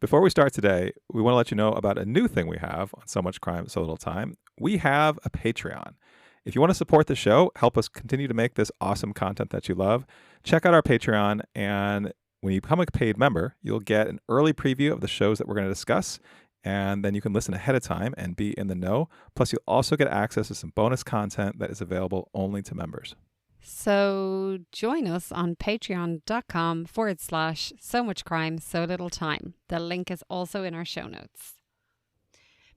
Before we start today, we want to let you know about a new thing we have on So Much Crime, So Little Time. We have a Patreon. If you want to support the show, help us continue to make this awesome content that you love, check out our Patreon, and when you become a paid member, you'll get an early preview of the shows that we're going to discuss, and then you can listen ahead of time and be in the know. Plus, you'll also get access to some bonus content that is available only to members. So join us on patreon.com/so much crime, so little time. The link is also in our show notes.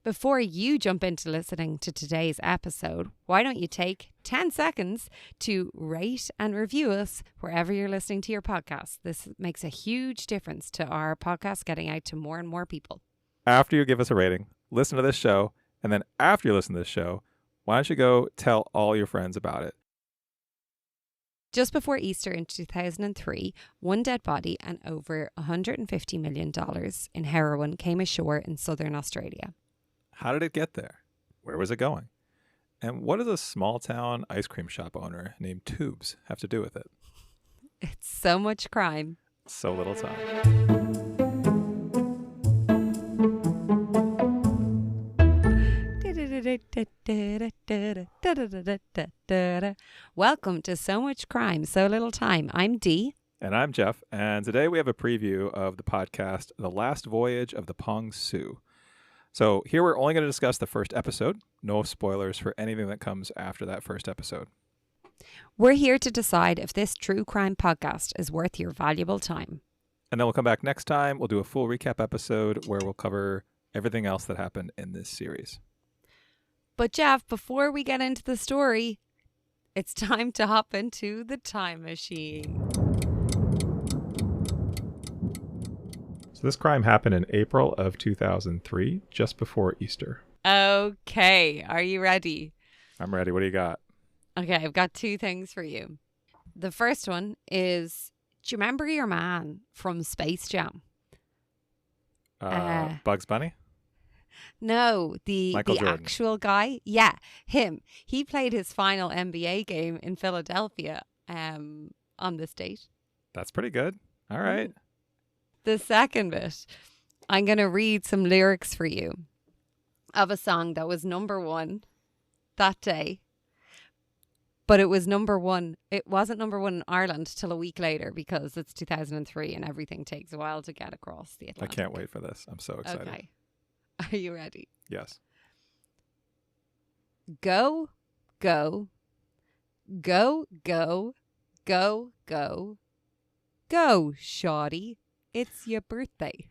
Before you jump into listening to today's episode, why don't you take 10 seconds to rate and review us wherever you're listening to your podcast. This makes a huge difference to our podcast getting out to more and more people. After you give us a rating, listen to this show, and then after you listen to this show, why don't you go tell all your friends about it? Just before Easter in 2003, one dead body and over $150 million in heroin came ashore in southern Australia. How did it get there? Where was it going? And what does a small town ice cream shop owner named Tubes have to do with it? It's so much crime. So little time. Welcome to So Much Crime, So Little Time. I'm Dee. And I'm Jeff. And today we have a preview of the podcast, The Last Voyage of the Pong Su. So here we're only going to discuss the first episode. No spoilers for anything that comes after that first episode. We're here to decide if this true crime podcast is worth your valuable time. And then we'll come back next time. We'll do a full recap episode where we'll cover everything else that happened in this series. But Jeff, before we get into the story, it's time to hop into the time machine. So this crime happened in April of 2003, just before Easter. Okay, are you ready? I'm ready. What do you got? Okay, I've got two things for you. The first one is, do you remember your man from Space Jam? Bugs Bunny? No, the Jordan. actual guy. Yeah, him. He played his final NBA game in Philadelphia on this date. That's pretty good. All right. The second bit, I'm going to read some lyrics for you of a song that was number one that day. But it was number one. It wasn't number one in Ireland till a week later because it's 2003 and everything takes a while to get across the Atlantic. I can't wait for this. I'm so excited. Okay. Are you ready? Yes. Go, go, go, go, go, go, go, shawty. It's your birthday.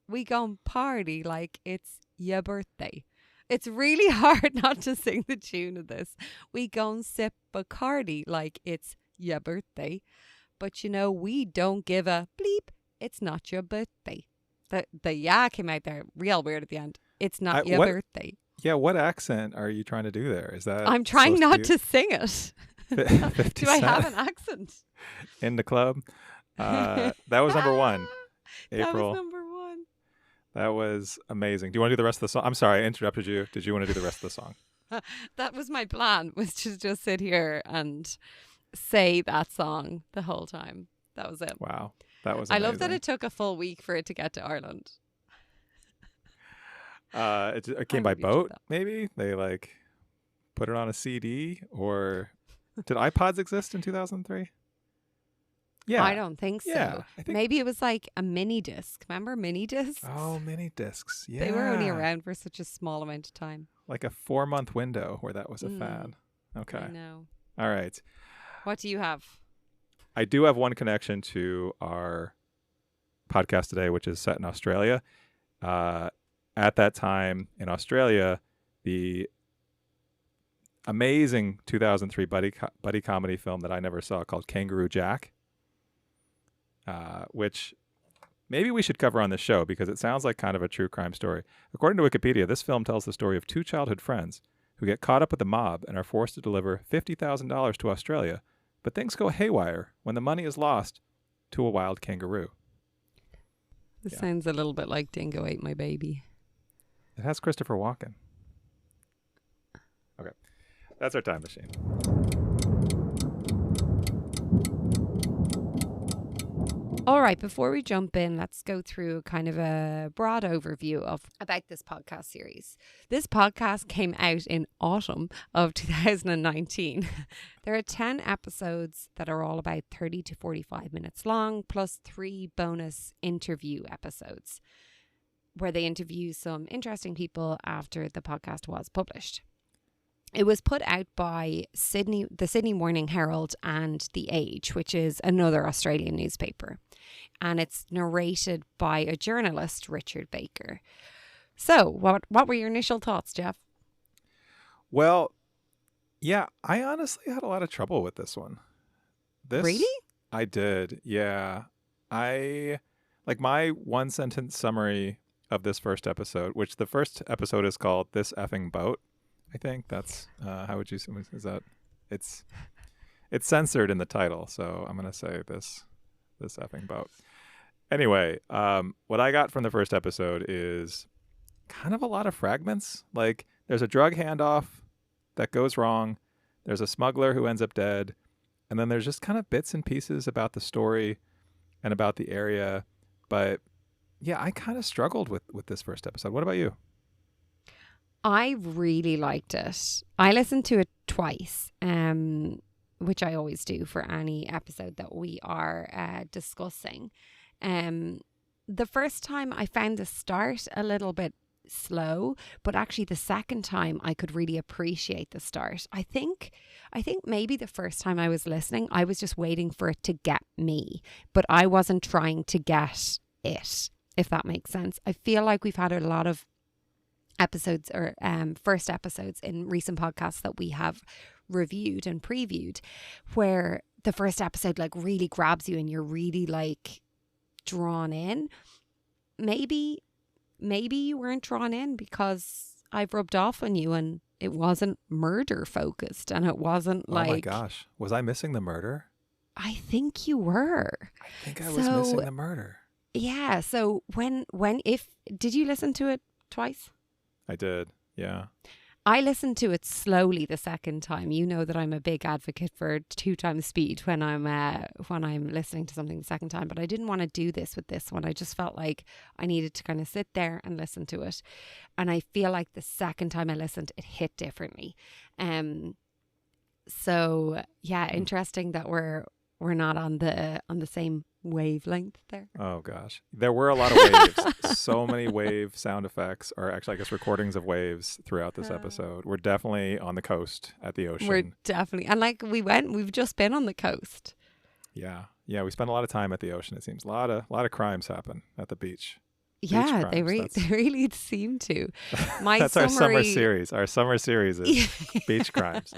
We gon' party like it's your birthday. It's really hard not to sing the tune of this. We gon' sip Bacardi like it's your birthday. But you know, we don't give a bleep. It's not your birthday. The yeah came out there real weird at the end. It's not your birthday. Yeah, what accent are you trying to do there? Is that I'm trying not to sing it. 50 Do I have an accent? In the club? That was number one. April. That was number one. That was amazing. Do you want to do the rest of the song? I'm sorry, I interrupted you. Did you want to do the rest of the song? That was my plan, was to just sit here and say that song the whole time. That was it. Wow. That was amazing. I love that it took a full week for it to get to Ireland. It came by boat, maybe? They put it on a CD, or did iPods exist in 2003? Yeah. I don't think so. Yeah, I think... Maybe it was like a mini disc. Remember mini discs? Oh, mini discs. Yeah. They were only around for such a small amount of time. Like a 4-month window where that was a fad. Okay. I know. All right. What do you have? I do have one connection to our podcast today, which is set in Australia. At that time in Australia, the amazing 2003 buddy comedy film that I never saw called Kangaroo Jack, which maybe we should cover on this show because it sounds like kind of a true crime story. According to Wikipedia, this film tells the story of two childhood friends who get caught up with the mob and are forced to deliver $50,000 to Australia, but things go haywire when the money is lost to a wild kangaroo. This sounds a little bit like Dingo Ate My Baby. It has Christopher Walken. Okay. That's our time machine. All right, before we jump in, let's go through kind of a broad overview about this podcast series. This podcast came out in autumn of 2019. There are 10 episodes that are all about 30 to 45 minutes long, plus 3 bonus interview episodes where they interview some interesting people after the podcast was published. It was put out by the Sydney Morning Herald and The Age, which is another Australian newspaper. And it's narrated by a journalist, Richard Baker. So, what were your initial thoughts, Jeff? Well, yeah, I honestly had a lot of trouble with this one. Really? I did, yeah. My one sentence summary of this first episode, which the first episode is called This Effing Boat. I think that's how would you is that it's censored in the title, so I'm gonna say this effing boat. Anyway, what I got from the first episode is kind of a lot of fragments. Like there's a drug handoff that goes wrong, there's a smuggler who ends up dead, and then there's just kind of bits and pieces about the story and about the area. But yeah, I kind of struggled with this first episode. What about you? I really liked it. I listened to it twice, which I always do for any episode that we are discussing. The first time I found the start a little bit slow, but actually the second time I could really appreciate the start. I think maybe the first time I was listening, I was just waiting for it to get me, but I wasn't trying to get it, if that makes sense. I feel like we've had a lot of episodes or first episodes in recent podcasts that we have reviewed and previewed where the first episode like really grabs you and you're really like drawn in. Maybe you weren't drawn in because I've rubbed off on you and it wasn't murder focused and it wasn't like, oh my gosh, was I missing the murder? I think you were. I think I was missing the murder. Yeah, so did you listen to it twice? I did, yeah. I listened to it slowly the second time. You know that I'm a big advocate for 2 times speed when I'm listening to something the second time, but I didn't want to do this with this one. I just felt like I needed to kind of sit there and listen to it. And I feel like the second time I listened, it hit differently. So yeah, interesting that we're not on the same wavelength there. Oh gosh, there were a lot of waves. So many wave sound effects, or actually I guess recordings of waves throughout this episode. We're definitely on the coast at the ocean. We're definitely, and like we've just been on the coast. Yeah, we spent a lot of time at the ocean. It seems a lot of crimes happen at the beach. Yeah, they really seem to. That's our summer series. Our summer series is beach crimes.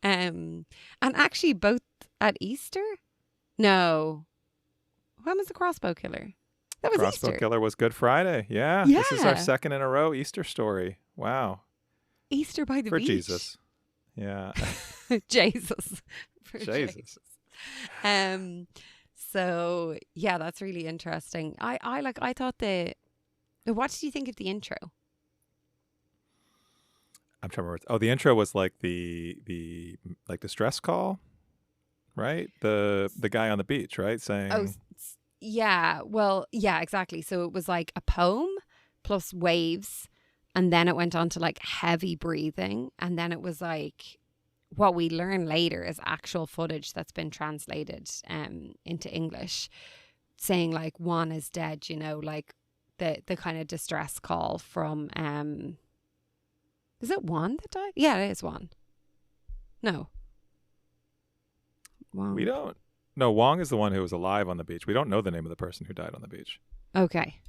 And actually both at Easter. No. When was the crossbow killer? That was Crossbow Easter. Killer was Good Friday. Yeah. This is our second in a row Easter story. Wow. Easter by the for beach. Jesus. Yeah. Jesus. For Jesus. So yeah, that's really interesting. I thought what did you think of the intro? I'm trying to remember. Oh, the intro was like the distress call. Right? The guy on the beach, right? Saying... Oh, yeah. Well, yeah, exactly. So it was like a poem plus waves. And then it went on to like heavy breathing. And then it was like what we learn later is actual footage that's been translated into English saying like Juan is dead, you know, like the kind of distress call from... Is it Juan that died? Yeah, it is Juan. No. Wong. We don't. No, Wong is the one who was alive on the beach. We don't know the name of the person who died on the beach. Okay.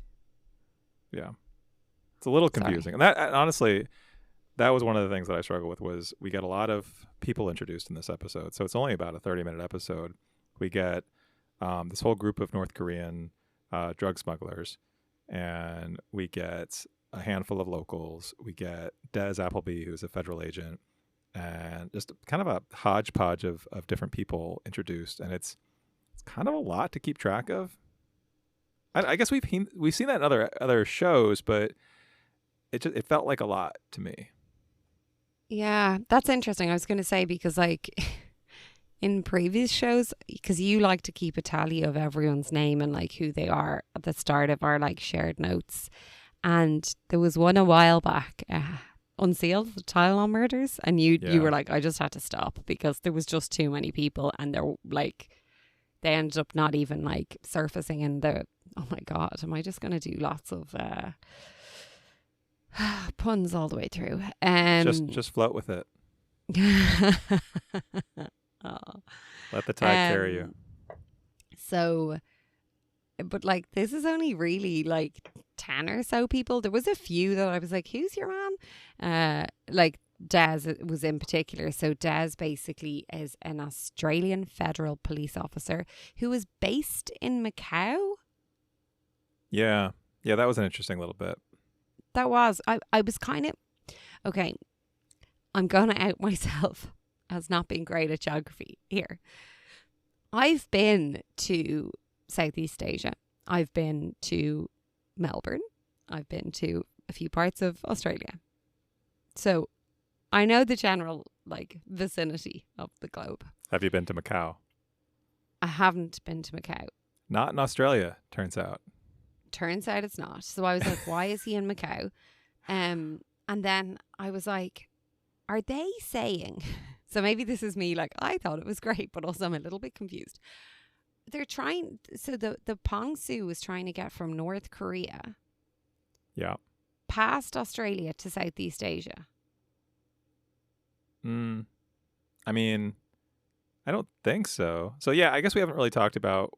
Yeah. It's a little confusing. And that, honestly, that was one of the things that I struggled with was we get a lot of people introduced in this episode. So it's only about a 30-minute episode. We get this whole group of North Korean drug smugglers, and we get a handful of locals. We get Des Appleby, who's a federal agent, and just kind of a hodgepodge of different people introduced. And it's kind of a lot to keep track of. I guess we've seen that in other shows, but it felt like a lot to me. Yeah, that's interesting. I was going to say, because like in previous shows, because you like to keep a tally of everyone's name and like who they are at the start of our like shared notes. And there was one a while back, Unsealed, the Tylenol murders, and you were like, I just had to stop because there was just too many people, and they're like, they ended up not even like surfacing in the. Oh my god, am I just gonna do lots of puns all the way through? Just float with it. Oh. Let the tide carry you. So, but like this is only really like 10 or so people. There was a few that I was like, who's your man? Like Des was in particular. So Des basically is an Australian federal police officer who was based in Macau. Yeah, that was an interesting little bit. That was. I was kind of okay. I'm gonna out myself as not being great at geography here. I've been to Southeast Asia. I've been to Melbourne. I've been to a few parts of Australia. So I know the general like vicinity of the globe. Have you been to Macau? I haven't been to Macau. Not in Australia, turns out. Turns out it's not. So I was like, why is he in Macau? And then I was like, are they saying... So maybe this is me, like, I thought it was great, but also I'm a little bit confused. They're trying... So the Pong Su was trying to get from North Korea... Yeah. Past Australia to Southeast Asia. I mean, I don't think so. So yeah, I guess we haven't really talked about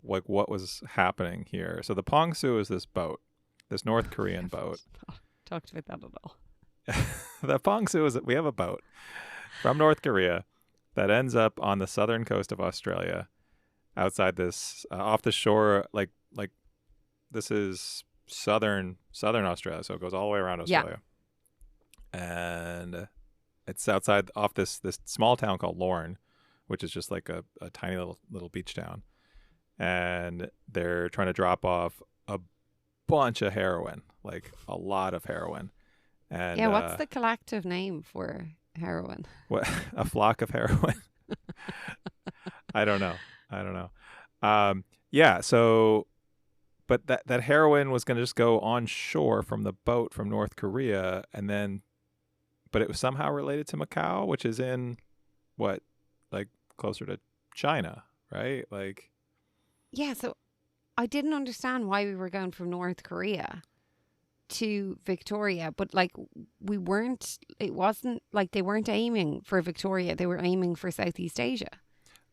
like what was happening here. So the Pong Su is this boat, this North Korean boat. Talked about that at all. The Pong Su is, we have a boat from North Korea that ends up on the southern coast of Australia, outside this off the shore, like this is southern Australia, so it goes all the way around Australia. Yeah. And it's outside off this small town called Lorne, which is just like a tiny little beach town. And they're trying to drop off a bunch of heroin, like a lot of heroin. And yeah, what's the collective name for heroin? What, a flock of heroin? I don't know. Yeah, so but that heroin was going to just go on shore from the boat from North Korea, and then but it was somehow related to Macau, which is in what, like closer to China, right? Like, yeah, so I didn't understand why we were going from North Korea to Victoria, but like it wasn't like they weren't aiming for Victoria, they were aiming for Southeast Asia.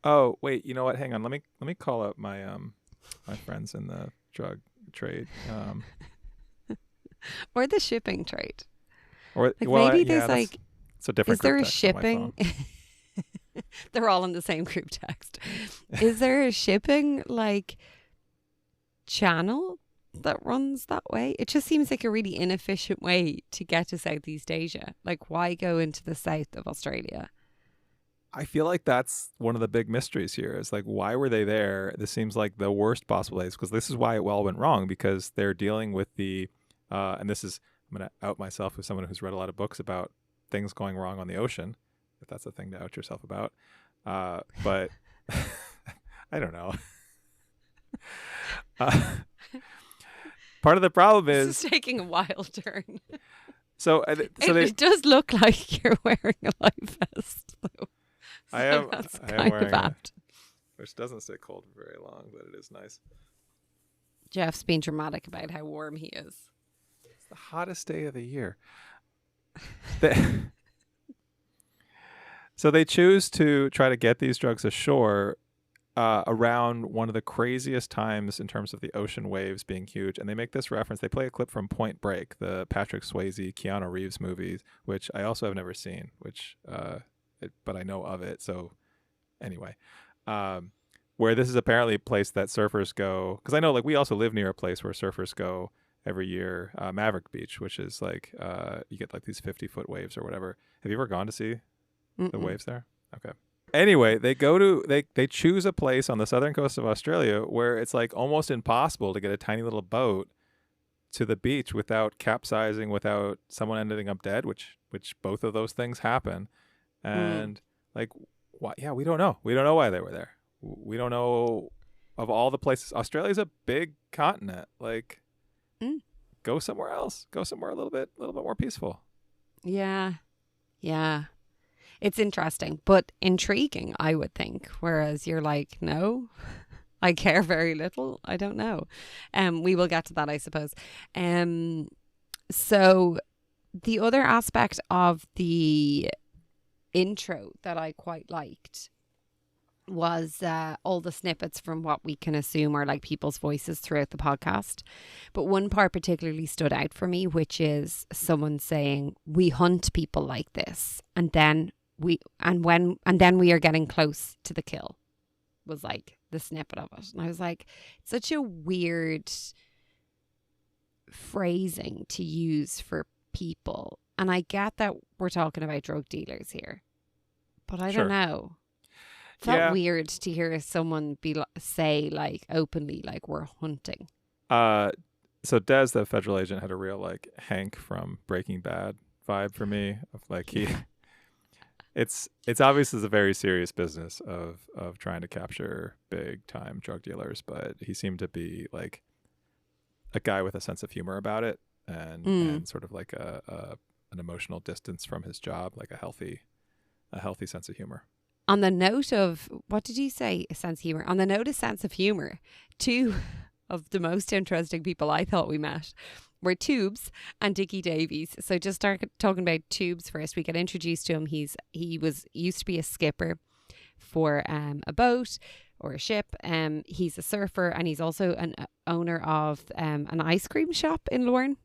Oh, wait, you know what? Hang on. Let me call up my my friends in the drug trade. Or the shipping trade. Or like well, maybe there's like it's a different is there a text on my shipping phone. They're all in the same group text. Is there a shipping like channel that runs that way? It just seems like a really inefficient way to get to Southeast Asia. Like, why go into the south of Australia? I feel like that's one of the big mysteries here. Is like, why were they there? This seems like the worst possible place, because this is why it all went wrong, because they're dealing with the and this is, I'm going to out myself as someone who's read a lot of books about things going wrong on the ocean, if that's a thing to out yourself about. But I don't know. Part of the problem This is taking a wild turn. So it does look like you're wearing a life vest, though. So I am. That's I am kind wearing of apt. which doesn't stay cold for very long, but it is nice. Jeff's being dramatic about how warm he is. It's the hottest day of the year. So they choose to try to get these drugs ashore around one of the craziest times in terms of the ocean waves being huge. And they make this reference. They play a clip from Point Break, the Patrick Swayze, Keanu Reeves movies, which I also have never seen, but I know of it. So anyway, where this is apparently a place that surfers go, because I know like we also live near a place where surfers go every year, Maverick Beach, which is like you get like these 50-foot waves or whatever. Have you ever gone to see the waves there? Okay. Anyway, they choose a place on the southern coast of Australia where it's like almost impossible to get a tiny little boat to the beach without capsizing, without someone ending up dead, which both of those things happen. And like, why. Yeah, we don't know. We don't know why they were there. We don't know of all the places. Australia's a big continent. Like, go somewhere else. Go somewhere a little bit more peaceful. Yeah. Yeah. It's interesting, but intriguing, I would think. Whereas you're like, no, I care very little. I don't know. We will get to that, I suppose. So the other aspect of the intro that I quite liked was all the snippets from what we can assume are like people's voices throughout the podcast. But one part particularly stood out for me, which is someone saying, we hunt people like this, and then we are getting close to the kill, was like the snippet of it. And I was like, it's such a weird phrasing to use for people. And I get that we're talking about drug dealers here, but I don't know. It felt weird to hear someone say like openly, like, we're hunting. So Des, the federal agent, had a real like Hank from Breaking Bad vibe for me. Of like it's obviously a very serious business of trying to capture big time drug dealers, but he seemed to be like a guy with a sense of humor about it, and sort of like an emotional distance from his job, like a healthy sense of humor. On the note of, what did you say? A sense of humor. On the note of sense of humor, two of the most interesting people I thought we met were Tubes and Dickie Davies. So just start talking about Tubes first. We get introduced to him. He used to be a skipper for a boat or a ship. He's a surfer, and he's also an owner of an ice cream shop in Lorne.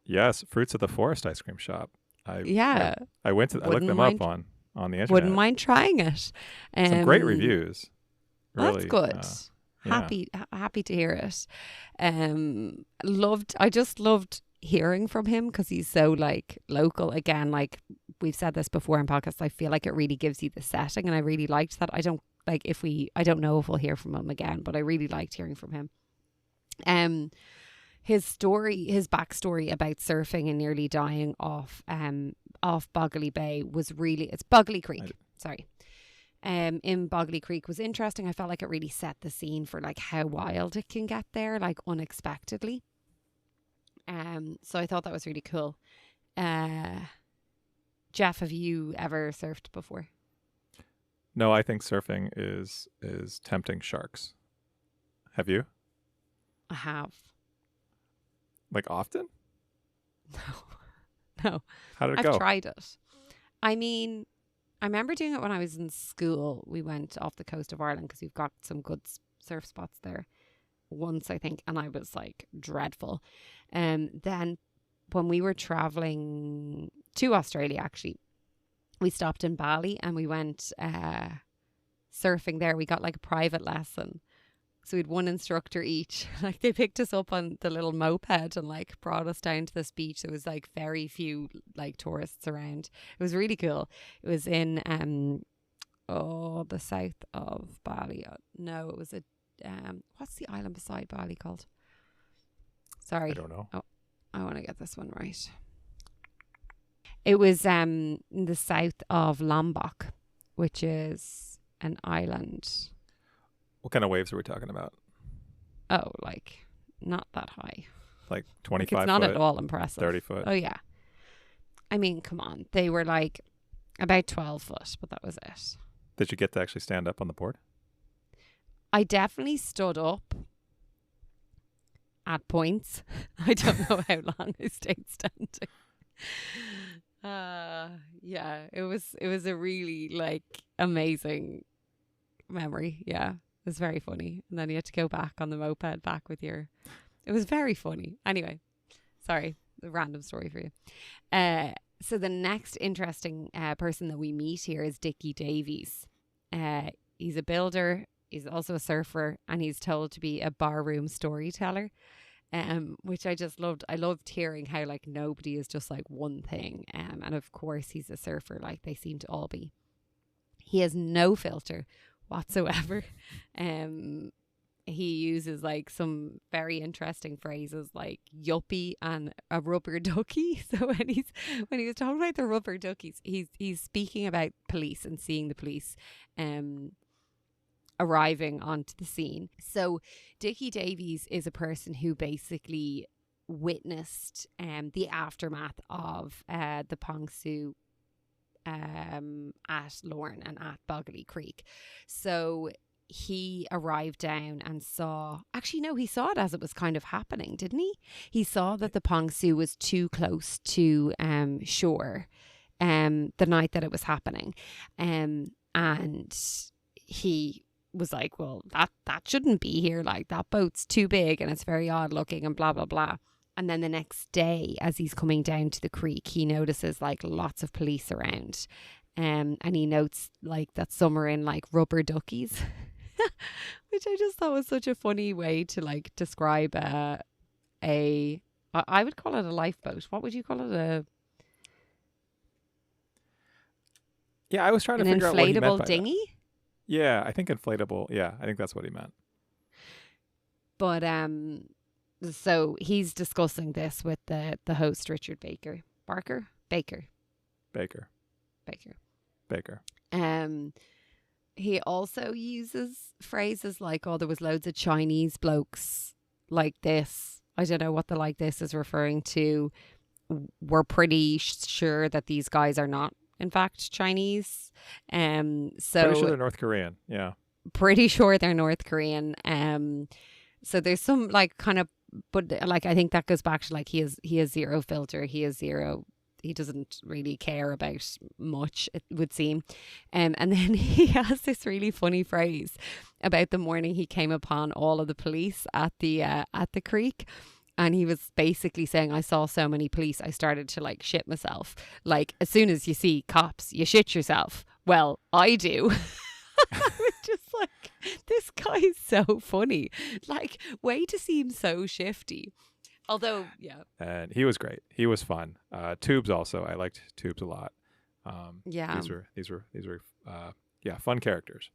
Yes, Fruits of the Forest ice cream shop. I looked them up on the internet. Wouldn't mind trying it. Some great reviews. Really, that's good. Happy to hear it. I just loved hearing from him because he's so like local. Again, like we've said this before in podcasts, I feel like it really gives you the setting, and I really liked that. I don't know if we'll hear from him again, but I really liked hearing from him. His backstory about surfing and nearly dying off Boggley Bay was it's Boggley Creek. Sorry. In Boggley Creek was interesting. I felt like it really set the scene for like how wild it can get there, like unexpectedly. So I thought that was really cool. Jeff, have you ever surfed before? No, I think surfing is tempting sharks. Have you? I have. Like often? No. How did it go? I've tried it. I mean, I remember doing it when I was in school. We went off the coast of Ireland because we've got some good surf spots there once, I think, and I was like dreadful. Then when we were traveling to Australia, actually, we stopped in Bali and we went surfing there. We got like a private lesson. So we had one instructor each. Like they picked us up on the little moped and like brought us down to this beach. There was like very few like tourists around. It was really cool. It was in the south of Bali. No, it was what's the island beside Bali called? Sorry. I don't know. Oh, I want to get this one right. It was in the south of Lombok, which is an island. What kind of waves are we talking about? Oh, like not that high. Like 25 foot? It's not at all impressive. 30 foot? Oh, yeah. I mean, come on. They were like about 12 foot, but that was it. Did you get to actually stand up on the board? I definitely stood up at points. I don't know how long I stayed standing. Yeah, it was a really like amazing memory. Yeah. It was very funny. And then you had to go back on the moped back with it was very funny. Anyway, sorry, a random story for you. So the next interesting person that we meet here is Dickie Davies. He's a builder. He's also a surfer, and he's told to be a barroom storyteller, which I just loved. I loved hearing how like nobody is just like one thing. And of course he's a surfer, like they seem to all be. He has no filter whatsoever. he uses like some very interesting phrases like yuppie and a rubber ducky. So when he was talking about the rubber duckies, he's speaking about police and seeing the police arriving onto the scene. So Dickie Davies is a person who basically witnessed the aftermath of the Pong Su at Lorne and at Boggley Creek. So he arrived down and saw, actually no, he saw it as it was kind of happening, didn't he? He saw that the Pong Su was too close to shore the night that it was happening, and he was like, well, that shouldn't be here, like that boat's too big and it's very odd looking and blah blah blah. And then the next day, as he's coming down to the creek, he notices like lots of police around. And he notes like that some are in like rubber duckies, which I just thought was such a funny way to like describe I would call it a lifeboat. What would you call it? Yeah, I was trying to An figure out what he meant inflatable by dinghy? that. Yeah, I think inflatable. Yeah, I think that's what he meant. But so he's discussing this with the host, Richard Baker. Baker. He also uses phrases like, oh, there was loads of Chinese blokes like this. I don't know what the like this is referring to. We're pretty sure that these guys are not, in fact, Chinese. So Pretty sure they're North Korean. Yeah. Pretty sure they're North Korean. So there's some like kind of, but like I think that goes back to like he has zero filter. He doesn't really care about much, it would seem. And then he has this really funny phrase about the morning he came upon all of the police at the creek. And he was basically saying, I saw so many police, I started to like shit myself. Like, as soon as you see cops, you shit yourself. Well, I do. I was just like, this guy's so funny. Like, way to seem so shifty. Although, yeah. And he was great. He was fun. Tubes also. I liked Tubes a lot. Yeah. These were fun characters.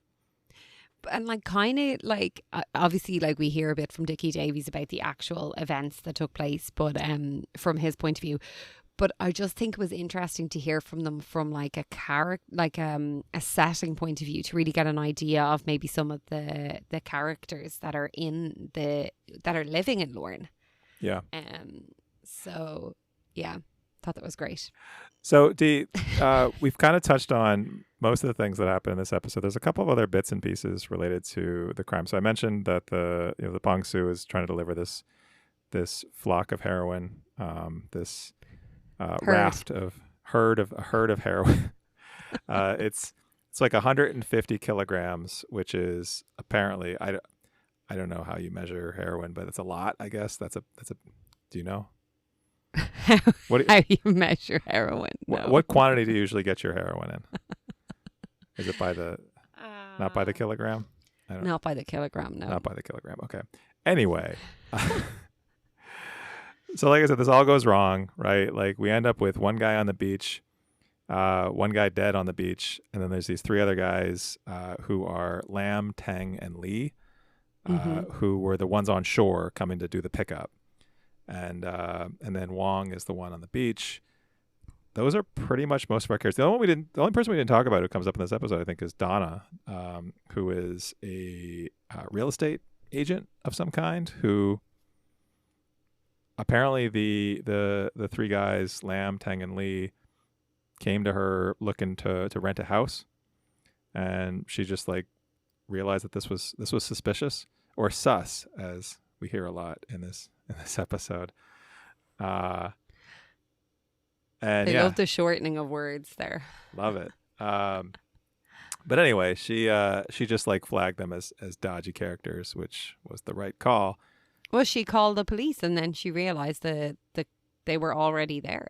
And like kind of like obviously like we hear a bit from Dickie Davies about the actual events that took place, but from his point of view. But I just think it was interesting to hear from them from like a character, like a setting point of view, to really get an idea of maybe some of the characters that are that are living in Lorne. Yeah. So yeah, thought that was great. So Dee, we've kind of touched on most of the things that happened in this episode. There's a couple of other bits and pieces related to the crime. So I mentioned that the Pong Su is trying to deliver this flock of heroin, this herd of heroin. It's like 150 kilograms, which is apparently I don't know how you measure heroin, but it's a lot. I guess that's a. Do you know? How you measure heroin? No. What quantity do you usually get your heroin in? Is it by the not by the kilogram? Not by the kilogram. No. Not by the kilogram. Okay. Anyway. So like I said, this all goes wrong, right? Like we end up with one guy on the beach, one guy dead on the beach, and then there's these three other guys who are Lam, Teng, and Lee, who were the ones on shore coming to do the pickup, and then Wong is the one on the beach. Those are pretty much most of our characters. The only person we didn't talk about who comes up in this episode, I think, is Donna, who is a real estate agent of some kind who. Apparently, the three guys, Lam, Teng, and Lee, came to her looking to rent a house, and she just like realized that this was suspicious, or sus, as we hear a lot in this episode. And they love the shortening of words there. Love it. But anyway, she just like flagged them as dodgy characters, which was the right call. Well, she called the police and then she realized that they were already there.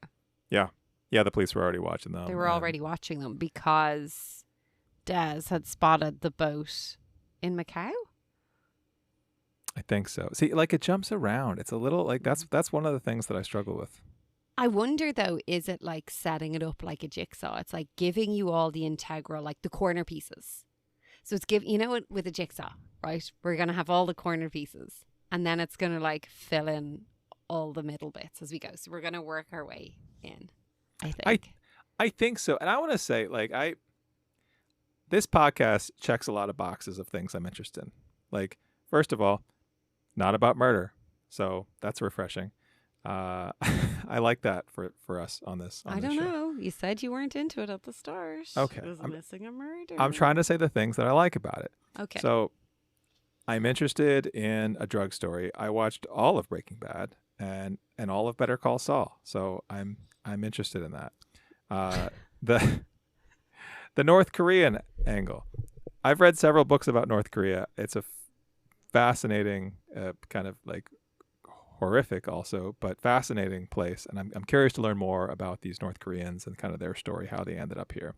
Yeah. Yeah, the police were already watching them. They were already watching them because Des had spotted the boat in Macau? I think so. See, like it jumps around. It's a little like that's one of the things that I struggle with. I wonder though, is it like setting it up like a jigsaw? It's like giving you all the integral, like the corner pieces. So it's with a jigsaw, right? We're going to have all the corner pieces, and then it's going to like fill in all the middle bits as we go. So we're going to work our way in, I think. I think so. And I want to say, this podcast checks a lot of boxes of things I'm interested in. Like, first of all, not about murder. So that's refreshing. I like that for us on this. I don't know. You said you weren't into it at the start. Okay. It was missing a murder. I'm trying to say the things that I like about it. Okay. So I'm interested in a drug story. I watched all of Breaking Bad and all of Better Call Saul. So I'm interested in that. The North Korean angle. I've read several books about North Korea. It's a fascinating, kind of like horrific also, but fascinating place. And I'm curious to learn more about these North Koreans and kind of their story, how they ended up here.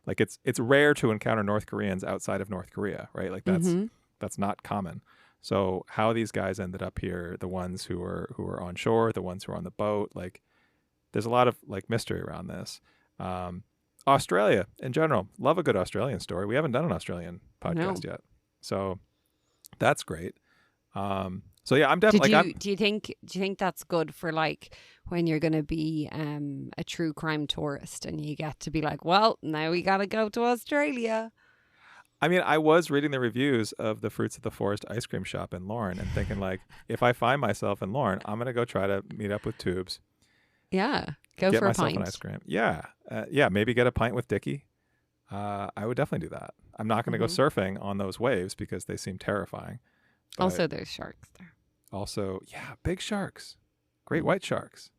Like it's rare to encounter North Koreans outside of North Korea, right? Like that's not common. So how these guys ended up here, the ones who are on shore, the ones who are on the boat, like there's a lot of like mystery around this. Australia in general, love a good Australian story. We haven't done an Australian podcast yet, so that's great. So yeah, I'm definitely. Do you think that's good for like when you're going to be a true crime tourist and you get to be like, well, now we got to go to Australia? I mean, I was reading the reviews of the Fruits of the Forest ice cream shop in Lorne and thinking like, if I find myself in Lorne, I'm gonna go try to meet up with Tubes. Yeah, go get for a myself pint. An ice cream. Yeah, maybe get a pint with Dickie. I would definitely do that. I'm not going to go surfing on those waves because they seem terrifying. Also, there's sharks there. Also, yeah, big sharks, great white sharks.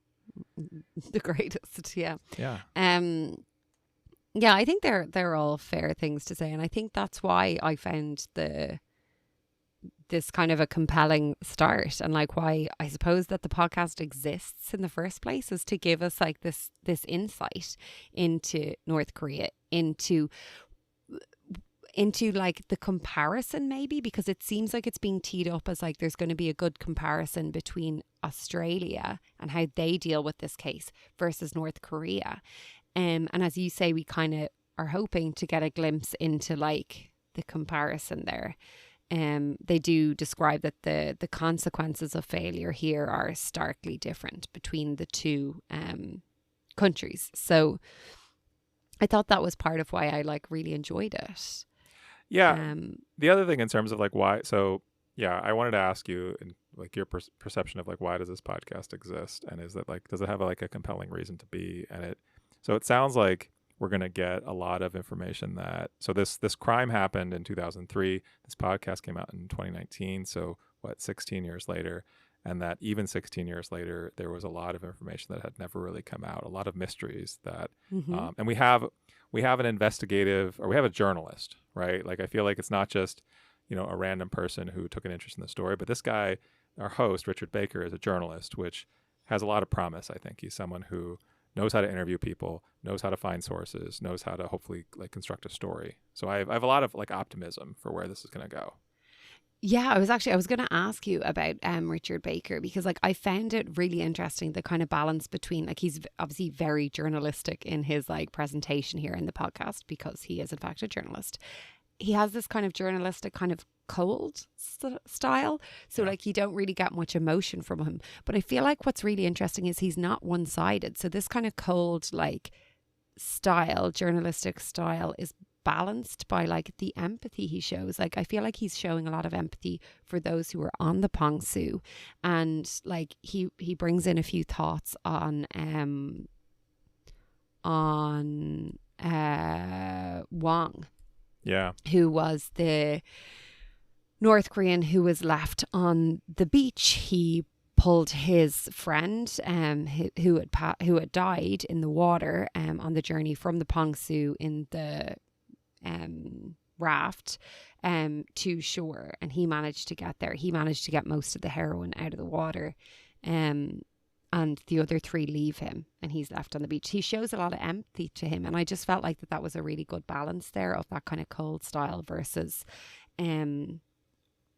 The greatest, yeah. Yeah. Yeah, I think they're all fair things to say, and I think that's why I found this kind of a compelling start, and like why I suppose that the podcast exists in the first place is to give us like this insight into North Korea, into like the comparison maybe, because it seems like it's being teed up as like there's going to be a good comparison between Australia and how they deal with this case versus North Korea. And as you say, we kind of are hoping to get a glimpse into like the comparison there. They do describe that the consequences of failure here are starkly different between the two countries. So I thought that was part of why I like really enjoyed it. Yeah. The other thing in terms of like why, so yeah, I wanted to ask you and like your perception of like why does this podcast exist, and is that like does it have like a compelling reason to be? And it sounds like we're going to get a lot of information that, so this crime happened in 2003. This podcast came out in 2019. So 16 years later, and that even 16 years later, there was a lot of information that had never really come out, a lot of mysteries that, and we have an investigative, or we have a journalist, right? Like, I feel like it's not just, a random person who took an interest in the story, but this guy, our host, Richard Baker, is a journalist, which has a lot of promise. I think he's someone who knows how to interview people, knows how to find sources, knows how to hopefully like construct a story. So I have a lot of like optimism for where this is going to go. Yeah, I was going to ask you about Richard Baker, because like I found it really interesting, the kind of balance between, like, he's obviously very journalistic in his like presentation here in the podcast because he is in fact a journalist. He has this kind of journalistic kind of cold style. So like you don't really get much emotion from him. But I feel like what's really interesting is he's not one-sided. So this kind of cold like style, journalistic style, is balanced by like the empathy he shows. Like I feel like he's showing a lot of empathy for those who are on the Pong Su, and like he brings in a few thoughts on Wong. Yeah. Who was the North Korean who was left on the beach. He pulled his friend who had died in the water on the journey from the Pong Su in the raft to shore, and he managed to get there. He managed to get most of the heroin out of the water, and the other three leave him, and he's left on the beach. He shows a lot of empathy to him, and I just felt like that was a really good balance there of that kind of cold style versus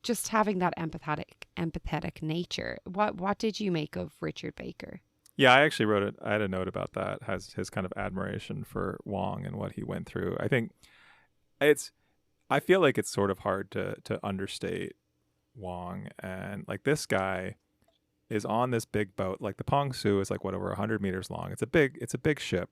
just having that empathetic nature. What did you make of Richard Baker? Yeah, I actually wrote it. I had a note about that, has his kind of admiration for Wong and what he went through. I think I feel like it's sort of hard to understate Wong. And like this guy is on this big boat. Like the Pong Su is like what, over 100 meters long. It's a big ship.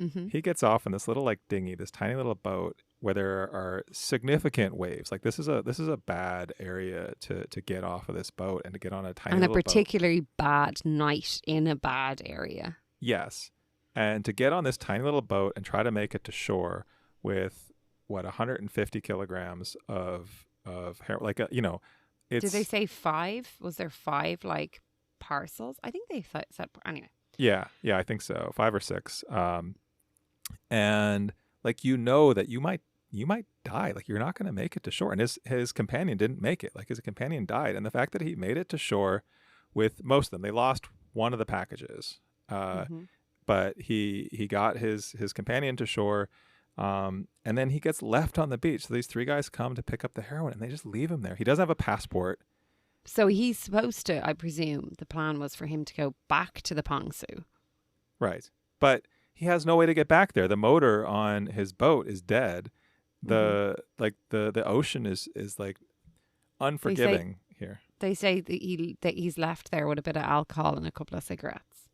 Mm-hmm. He gets off in this little like dinghy, this tiny little boat where there are significant waves. Like this is a bad area to get off of this boat and to get on a tiny And a little boat. particularly bad night in a bad area. Yes. And to get on this tiny little boat and try to make it to shore with what, 150 kilograms of heroin, like it's. Did they say 5? Was there 5 like parcels? I think they said anyway. Yeah, I think so. 5 or 6. And like that you might die. Like you're not going to make it to shore. And his companion didn't make it. Like his companion died. And the fact that he made it to shore with most of them, they lost one of the packages. But he got his companion to shore, and then he gets left on the beach. So these 3 guys come to pick up the heroin, and they just leave him there. He doesn't have a passport. So he's supposed to, I presume, the plan was for him to go back to the Pong Su. Right. But he has no way to get back there. The motor on his boat is dead. The ocean is like unforgiving here. They say that he's left there with a bit of alcohol and a couple of cigarettes.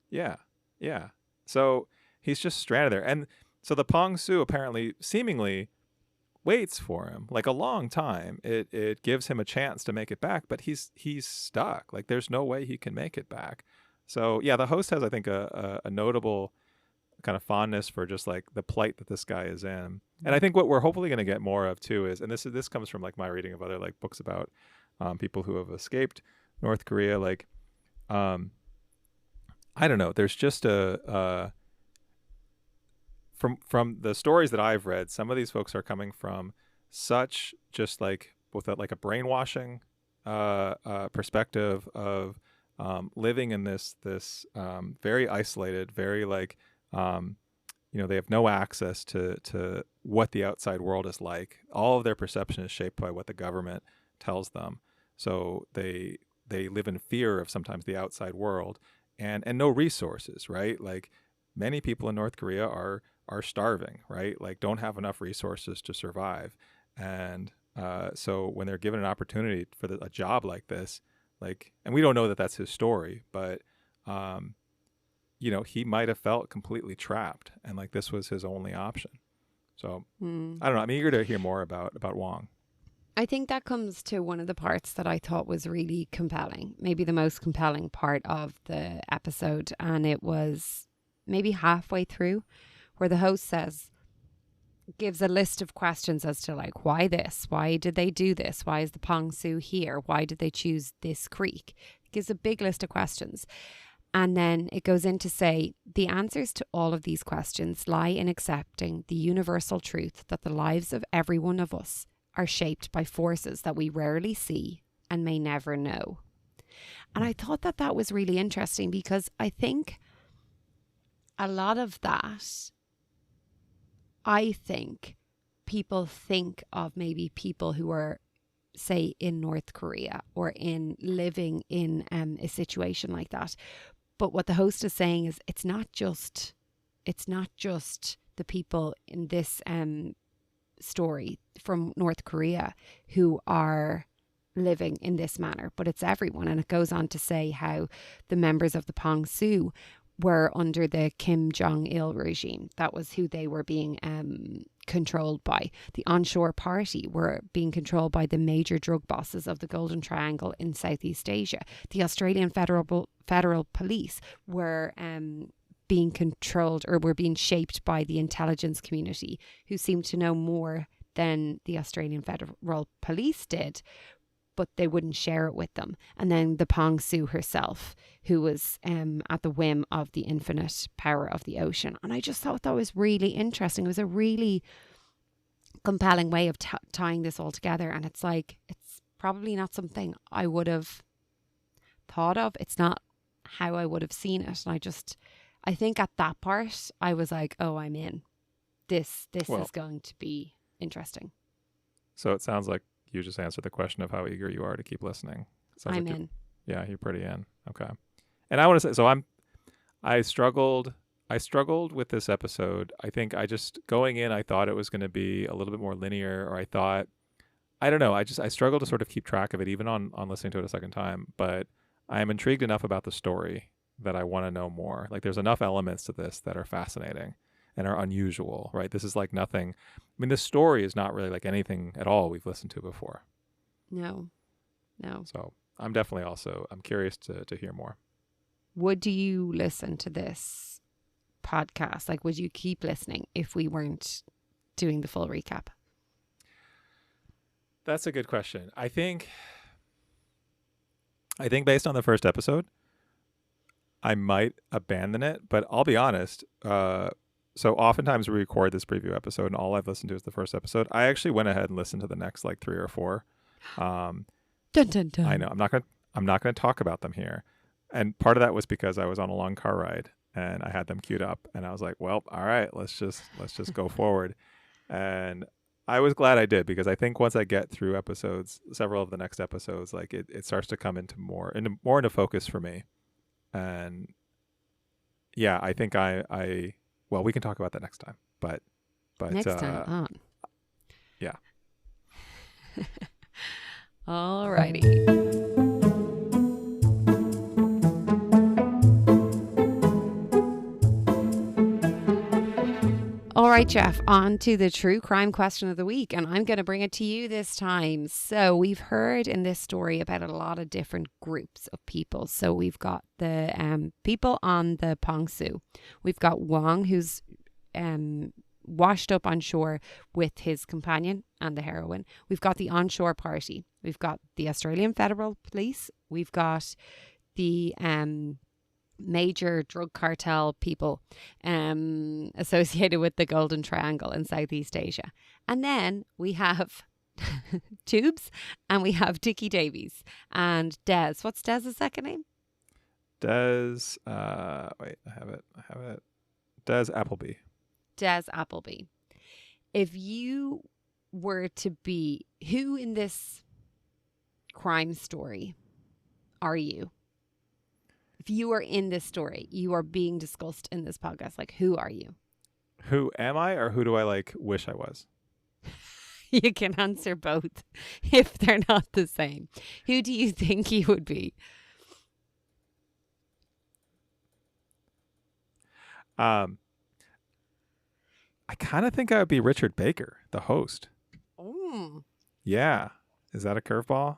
Yeah. Yeah. So he's just stranded there. And so the Pong Su apparently seemingly waits for him like a long time. It gives him a chance to make it back, but he's stuck. Like there's no way he can make it back. So yeah, the host has, I think, a notable kind of fondness for just like the plight that this guy is in. And I think what we're hopefully going to get more of too is, and this comes from like my reading of other like books about people who have escaped North Korea, like I don't know. There's just from the stories that I've read, some of these folks are coming from such just like with a brainwashing perspective of living in this very isolated, very like they have no access to what the outside world is like. All of their perception is shaped by what the government tells them. So they live in fear of sometimes the outside world. And no resources, right? Like many people in North Korea are starving, right? Like don't have enough resources to survive. And so when they're given an opportunity for a job like this, like, and we don't know that that's his story, but he might have felt completely trapped, and like this was his only option. So I don't know. I'm eager to hear more about Wong. I think that comes to one of the parts that I thought was really compelling, maybe the most compelling part of the episode. And it was maybe halfway through where the host gives a list of questions as to like, why this? Why did they do this? Why is the Pong Su here? Why did they choose this creek? It gives a big list of questions. And then it goes in to say, the answers to all of these questions lie in accepting the universal truth that the lives of every one of us are shaped by forces that we rarely see and may never know. And I thought that was really interesting, because I think a lot of that, I think people think of maybe people who are, say, in North Korea or in living in a situation like that. But what the host is saying is it's not just the people in this story from North Korea who are living in this manner, but it's everyone. And it goes on to say how the members of the Pong Su were under the Kim Jong-il regime. That was who they were being controlled by. The onshore party were being controlled by the major drug bosses of the Golden Triangle in Southeast Asia. The Australian Federal Police were being controlled, or were being shaped by the intelligence community, who seemed to know more than the Australian Federal Police did, but they wouldn't share it with them. And then the Pong Su herself, who was at the whim of the infinite power of the ocean. And I just thought that was really interesting. It was a really compelling way of tying this all together. And it's like, it's probably not something I would have thought of. It's not how I would have seen it. And I think at that part, I was like, oh, I'm in. This is going to be interesting. So it sounds like you just answered the question of how eager you are to keep listening. Sounds I'm like in. Yeah, you're pretty in. Okay. And I want to say, so I struggled I struggled with this episode. I think I just going in, I thought it was going to be a little bit more linear, or I don't know. I struggled to sort of keep track of it, even on listening to it a second time. But I am intrigued enough about the story that I want to know more. Like, there's enough elements to this that are fascinating and are unusual, right? This is like nothing. I mean, this story is not really like anything at all we've listened to before. No. So I'm definitely I'm curious to hear more. Would you listen to this podcast? Like, would you keep listening if we weren't doing the full recap? That's a good question. I think based on the first episode, I might abandon it, but I'll be honest. So oftentimes we record this preview episode and all I've listened to is the first episode. I actually went ahead and listened to the next like 3 or 4. Dun, dun, dun. I know I'm not going to talk about them here. And part of that was because I was on a long car ride and I had them queued up and I was like, well, all right, let's just go forward. And I was glad I did, because I think once I get through several of the next episodes, like it starts to come into more into focus for me. And yeah, I think well, we can talk about that next time, but next time on. Yeah. Alrighty. All right, Jeff, on to the true crime question of the week, and I'm going to bring it to you this time. So we've heard in this story about a lot of different groups of people. So we've got the people on the Pong Su. We've got Wong, who's washed up on shore with his companion and the heroin. We've got the onshore party. We've got the Australian Federal Police. We've got the major drug cartel people associated with the Golden Triangle in Southeast Asia. And then we have Tubes, and we have Dickie Davies and Des. What's Des' second name? Des, wait, I have it. Des Appleby. Des Appleby. If you were to be, who in this crime story are you? If you are in this story, you are being discussed in this podcast. Like, who are you? Who am I, or who do I wish I was? You can answer both if they're not the same. Who do you think you would be? I kind of think I would be Richard Baker, the host. Oh. Yeah. Is that a curveball?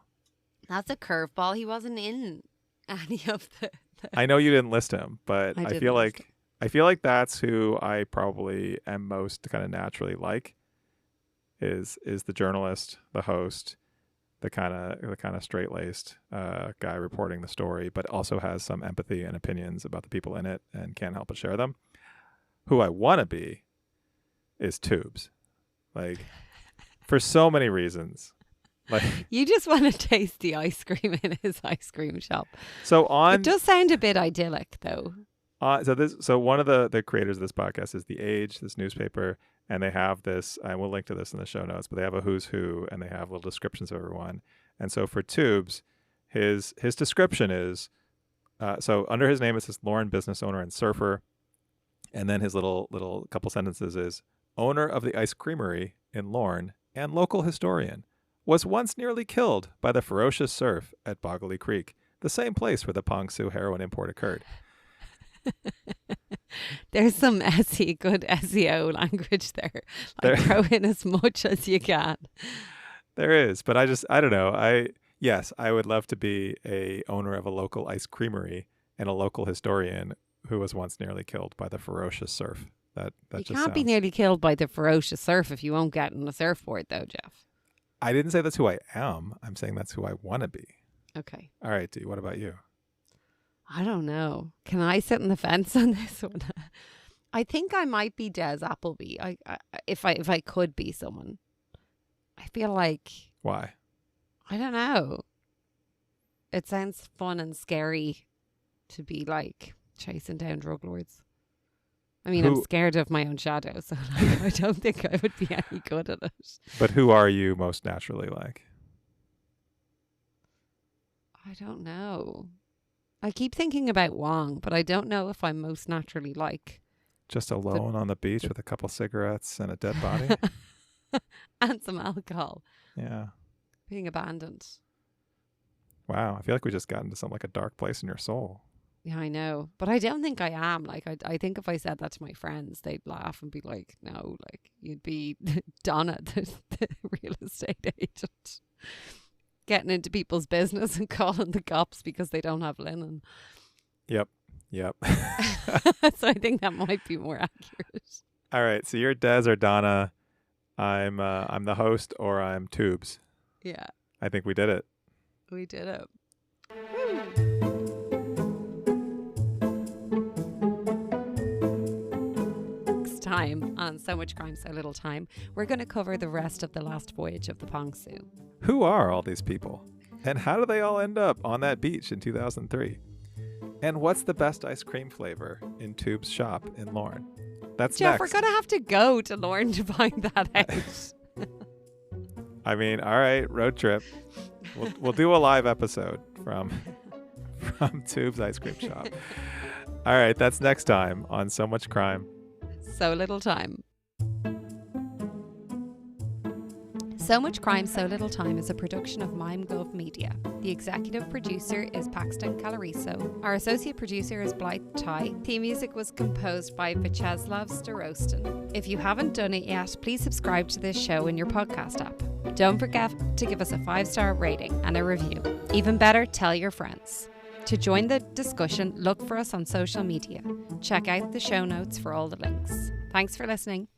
That's a curveball. He wasn't in any of the... I know you didn't list him, but I feel like that's who I probably am most kind of naturally like. Is the journalist, the host, the kind of straight-laced guy reporting the story, but also has some empathy and opinions about the people in it and can't help but share them. Who I want to be is Tubes, like, for so many reasons. Like, you just want to taste the ice cream in his ice cream shop. So it does sound a bit idyllic, though. So one of the creators of this podcast is The Age, this newspaper, and they have this. I will link to this in the show notes, but they have a who's who, and they have little descriptions of everyone. And so for Tubes, his description is so under his name it says Lorne, business owner and surfer, and then his little couple sentences is owner of the ice creamery in Lorne and local historian. Was once nearly killed by the ferocious surf at Boggley Creek, the same place where the Pong Su heroin import occurred. There's some good SEO language there. Throw in as much as you can. There is, but I don't know. I would love to be a owner of a local ice creamery and a local historian who was once nearly killed by the ferocious surf. You can't be nearly killed by the ferocious surf if you won't get on a surfboard, though, Jeff. I didn't say that's who I am. I'm saying that's who I want to be. Okay. All right, Dee, what about you? I don't know. Can I sit on the fence on this one? I think I might be Des Appleby. If I could be someone. I feel like... Why? I don't know. It sounds fun and scary to be like chasing down drug lords. I mean, I'm scared of my own shadow, so I don't think I would be any good at it. But who are you most naturally like? I don't know. I keep thinking about Wong, but I don't know if I'm most naturally like Just alone on the beach with a couple cigarettes and a dead body. And some alcohol. Yeah. Being abandoned. Wow. I feel like we just got into some like a dark place in your soul. Yeah, I know. But I don't think I am. Like, I think if I said that to my friends, they'd laugh and be like, no, like, you'd be Donna, the real estate agent, getting into people's business and calling the cops because they don't have linen. Yep. So I think that might be more accurate. All right. So you're Des or Donna. I'm the host, or I'm Tubes. Yeah. I think we did it. We did it. Next time on So Much Crime, So Little Time, we're going to cover the rest of the Last Voyage of the Pong Su. Who are all these people? And how do they all end up on that beach in 2003? And what's the best ice cream flavor in Tube's shop in Lorne? That's Jeff, next. we're going to have to go to Lorne to find that out. I mean, all right, road trip. We'll do a live episode from Tube's ice cream shop. All right, that's next time on So Much Crime, So Little Time. So Much Crime, So Little Time is a production of MimeGov Media. The executive producer is Paxton Calariso. Our associate producer is Blythe Ty. Theme music was composed by Vyacheslav Starostin. If you haven't done it yet, please subscribe to this show in your podcast app. Don't forget to give us a 5-star rating and a review. Even better, tell your friends. To join the discussion, look for us on social media. Check out the show notes for all the links. Thanks for listening.